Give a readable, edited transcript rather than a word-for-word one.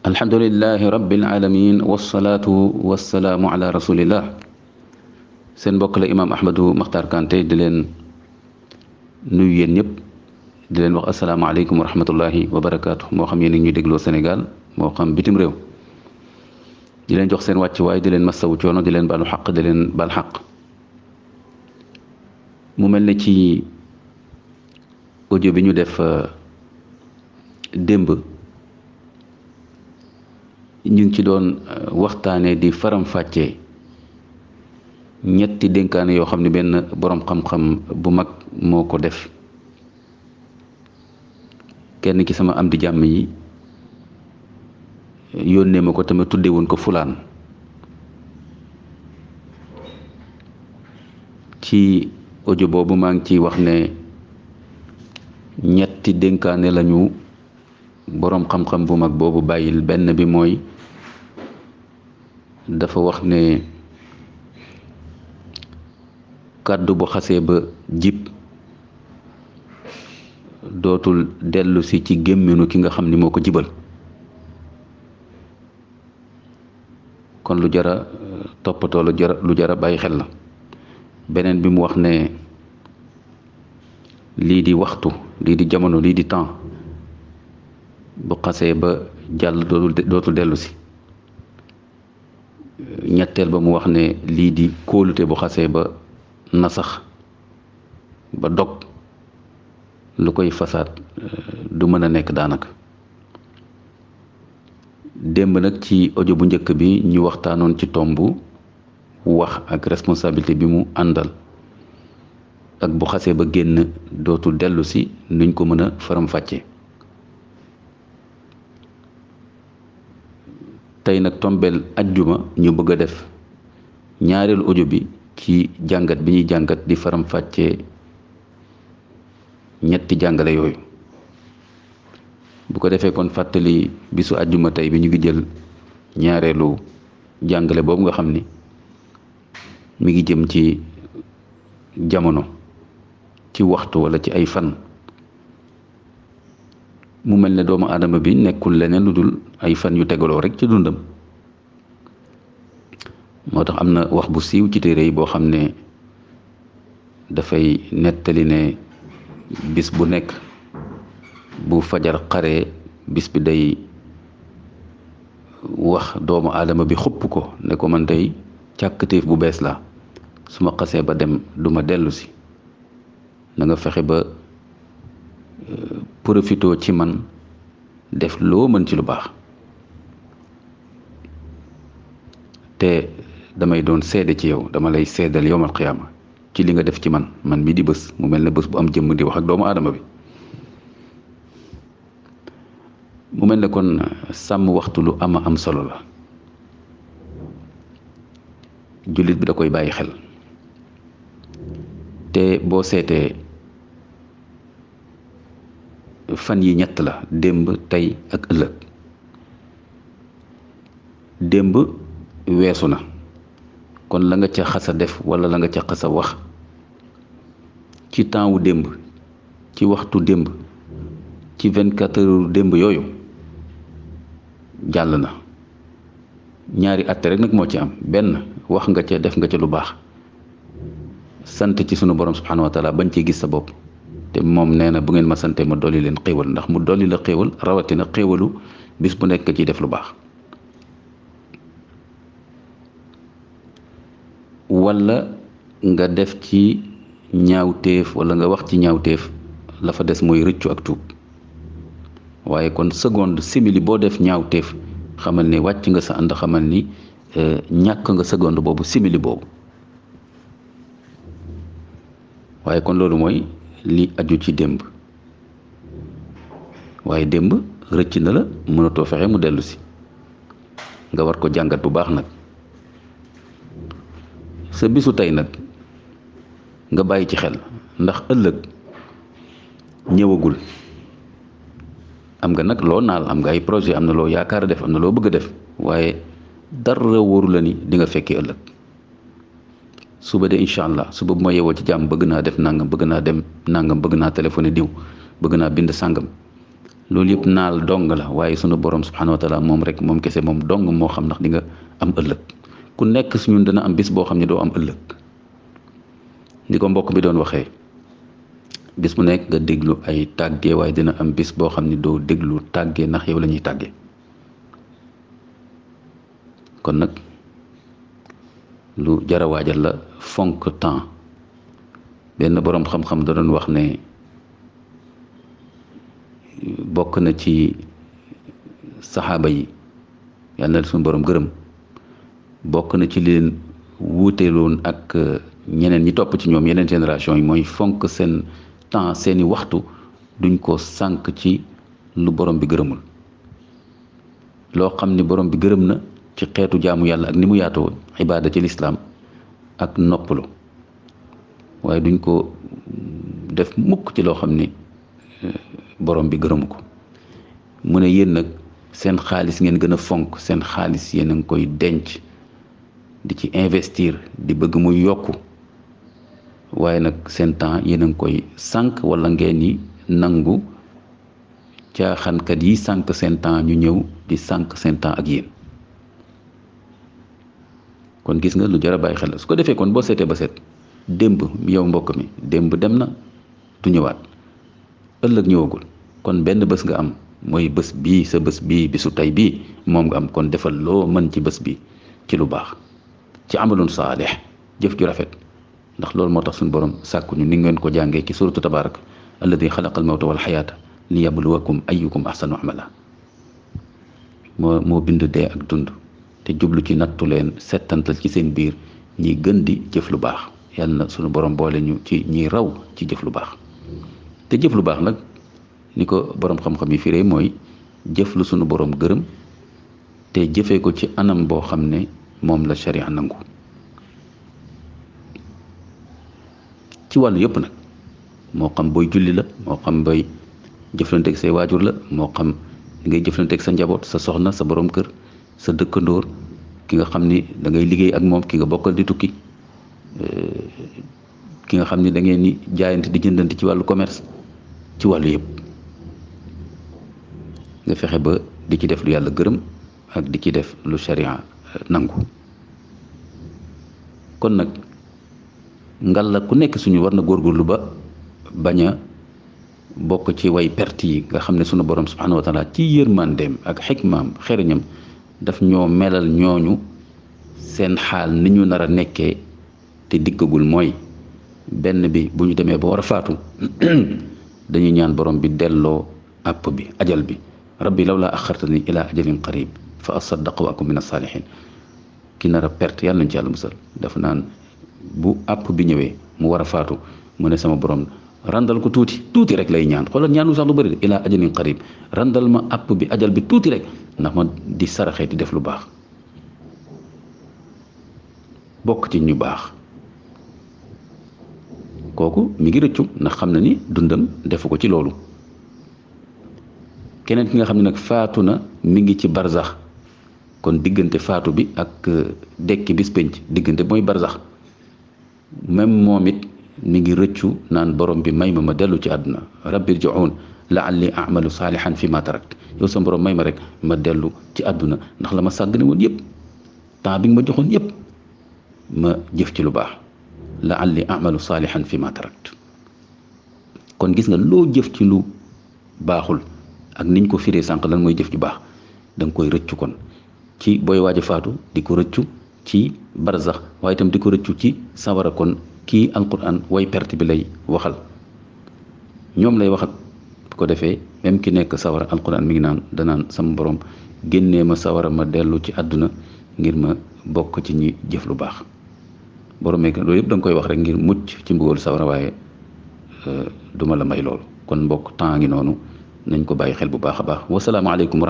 alhamdulillahi rabbil alamin wasalaatu wasalaamu ala rasulillah. seen mbokk la imaam Ahmadou Makhtar Kanté di leen nuyu yéen ñëpp di leen wax asalaamaaleykum wa rahmatullahi wa barakaatu. moo xam yéen ñuy dégloo Sénégal moo xam bitim réew, di leen jox seen wàccuwaay, di leen masawu coono, di leen baalu xaq, di leen baal xaq. mu mel ne ci audio bi ñu def démb ñu ngi ci doon waxtaanee di faram-fàccee ñetti dénkaane yoo xam ne benn boroom xam-xam bu mag moo ko def. kenn ki sama am di jàmm yi yónnee ma ko tamit tudde woon ko fulaan. ci audio boobu maa ngi ciy wax ne ñetti dénkaane lañu boroom xam-xam bu mag boobu bàyyil. benn bi mooy dafa wax ne kàddu bu xasee ba jib dootul dellu si ci gémminu ki nga xam ni moo ko jibal. kon lu jara toppatoo lu jara bàyyi xel la. beneen bi mu wax ne lii di waxtu, lii di jamono, lii di temps bu xasee ba jàll dootul dellu si. ñetteel ba mu wax ne lii di kóolute bu xasee ba nasax ba dog lu koy fasaat du mën a nekk daanaka. démb nag ci audio bu njëkk bi ñu waxtaanoon ci tomb wax ak responsabilité bi mu àndal ak bu xasee ba génn dootul dellu si, nuñ ko mën a faram-fàccee. tey nag tombeel ajjuma ñu bëgg a def ñaareelu audio bi ci jàngat bi ñuy jàngat di faram-fàccee ñetti jàngale yooyu. bu ko defee kon fàttali bisu ajjuma tey bi ñu ngi jël ñaareelu jàngale boobu nga xam ni mi ngi jëm ci jamono, ci waxtu walla ci ay fan. mu mel ne doomu aadama bi nekkul leneen lu dul ay fan yu tegaloo rekk ci dundam. moo tax am na wax bu siiw ci téere yi boo xam ne dafay nettali ne bis bu nekk bu fajar xaree bis bi day wax doomu aadama bi xupp ko ne ko man day càkkatéef bu bees la, su ma xasee ba dem du ma dellu si. na nga fexe ba profitoo ci man, def loo mën ci lu baax. te damay doon seede ci yow, dama lay seedal yowmal qiyaama ci li nga def ci man mi di bés. mu mel ne bés bu am jëmm di wax ak doomu aadama bi. mu mel ne kon sàmm waxtu lu am solo la. jullit bi da koy bàyyi xel. te boo seetee fan yi ñett la: démb, tey ak ëllëg. démb weesu na, kon la nga ca xasa def walla la nga ca xasa wax ci temps wu démb, ci waxtu démb, ci 24 heures démb yooyu jàll na. ñaari atte rek nag moo ci am: benn, wax nga ca, def nga ca lu baax, sant ci sunu borom subhanahu wa taala, bañ ci gis sa bopp. te moom nee na bu ngeen ma sante ma dolli leen xéewal, ndax mu dolli la xéewal, rawatina xéewalu bis bu nekk ciy def lu baax. walla nga def ci ñaawteef walla nga wax ci ñaawteef, la fa des mooy rëccu ak tuub. waaye kon seconde, simili boo def ñaawteef xamal ni wàcc nga sa ànd, xamal ni ñàkk nga seconde boobu, simili boobu. waaye kon loolu mooy li aju ci démb. waaye démb rëcc na la, mënatoo fexe mu dellu si. nga war ko jàngat bu baax nag. sa bisu tey nag nga bàyyi ci xel, ndax ëllëg ñëwagul. am nga nag loo naal, am nga ay projet, am na loo yaakaar a def, am na loo bëgg a def, waaye dara wóoru la ni di nga fekkee ëllëg. suba de incha allah, suba bu ma yeewoo ci jàmm bëgg naa def nangam, bëgg naa dem nangam, bëgg naa téléphoné diw, bëgg naa bind sàngam. loolu yëpp naal dong la waaye sunu borom subhanahu wa taala moom rek moom kese moom dong moo xam ndax di nga am ëllëg ku nekk si ñun dana am bis boo xam ne doo am ëllëg ni ko mbokk bi doon waxee bis bu nekk nga déglu ay tàggee waaye dina am bis boo xam ne doo déglu tàggee ndax yow la ñuy tàggee kon nag lu jara waajal la fonk temps benn boroom xam-xam da doon wax ne bokk na ci saxaaba yi yàlla na suñu borom gërëm bokk na ci leen wuuteeloon ak ñeneen ñi topp ci ñoom yeneen génération yi mooy fonk seen temps seeni waxtu duñ ko sànk ci lu borom bi gërëmul loo xam ni borom bi gërëm na ci xeetu jaamu yàlla ak ni mu yaatoo ibaada ci lislaam ak noppalu waaye duñ ko def mukk ci loo xam ni borom bi gërëmu ko mu ne yéen nag seen xaalis ngeen gën a fonk seen xaalis yéen a ngi koy denc di ci investir di bëgg muy yokku waaye nag seen temps yéen a ngi koy sànq wala ngeen ni nangu caaxaankat yi sànq seen temps ñu ñëw di sànq seen temps ak yéen kon gis nga lu jar a bàyyi xel la su ko defee kon boo seetee ba seet démb yow mbokk mi démb dem na du ñëwaat ëllëg ñëwagul kon benn bés nga am mooy bés bii sa bés bii bisu tey bii moom nga am kon defal loo mën ci bés bi ci lu baax ci amalun saalih jëf ju rafet ndax loolu moo tax suñu borom sàkkuñu ni ngeen ko jàngee ci suratu tabarak alladi xalaqa al mawta wal xayaata li yabluwakum ayyukum ahsanu amala moo bind dee ak dund te jublu ci nattu leen settantal ci seen biir ñi gën di jëf lu baax yàlla na suñu borom boole ñu ci ñi raw ci jëf lu baax te jëf lu baax nag ni ko borom xam-xam yi firee mooy jëf lu sunu borom gërëm te jëfee ko ci anam boo xam ne moom la sharia nangu ci wàllu yëpp nag moo xam booy julli la moo xam booy jëflanteeg say waajur la moo xam li ngay jëflanteeg sa njaboot sa soxna sa borom kër sa dëkkandoor ki nga xam ni da ngay liggéey ak moom ki nga bokkal di tukki ki nga xam ni da ngeen ni jaayante di jëndante ci wàllu commerce ci wàllu yëpp nga fexe ba di ci def lu yàlla gërëm ak di ci def lu sharia nangu kon nag ngal la ku nekk suñu war na góorgóorlu ba bañ a bokk ci way perte yi nga xam ne sunu borom subhanahu wa taala ci yërmandeem ak xikmaam xeriñam daf ñoo melal ñooñu seen xaal ni ñu nar a nekkee te dikkagul mooy benn bi bu ñu demee ba war a faatu dañuy ñaan borom bi delloo àpp bi ajal bi rabbi lawlaa axartani ila ajalin qarib fa asaddaq wa akun min as-salihin ki nar a perte yàlla nañ ci yàlla musal dafa naan bu àpp bi ñëwee mu war a faatu mu ne sama borom randal ko tuuti rek lay ñaan xoolal ñaanu sax lu bëri de ila ajalin qarib randal ma àpp bi ajal bi tuuti rek ndax ma di saraxee di def lu baax bokk ci ñu baax kooku mi ngi rëccu ndax xam na ni dundam defu ko ci loolu keneen ki nga xam ne nag faatu na mi ngi ci barzax kon diggante faatu bi ak dekki bis penc diggante mooy barzax même moom it mi ngi rëccu naan borom bi may ma dellu ci àdduna rabbi irji'un la'alli a'malu salihan fi ma tarakt yow sa borom may ma rek ma dellu ci àdduna ndax la ma sàggane woon yëpp temps bi nga ma joxoon yëpp ma jëf ci lu baax la'alli a'malu salihan fi ma tarakt kon gis nga loo jëf ci lu baaxul ak niñ ko firee sànq lan mooy jëf ju baax da nga koy rëccu kon ci booy waaj a faatu di ko rëccu ci barzax waaye itam di ko rëccu ci sawara kon kii alquran way perte bi lay waxal ñoom lay waxat bu ko defee même ki nekk sawara alquran mi ngi naan danaan sama borom génnee ma sawara ma dellu ci àdduna ngir ma bokk ci ñi jëf lu baax borom meek loolu yëpp da nga koy wax rek ngir mucc ci mbugal sawara waaye duma la may loolu kon mbokk temps ngi noonu nañ ko bàyyi xel bu baax a baax wasalaamaaleykum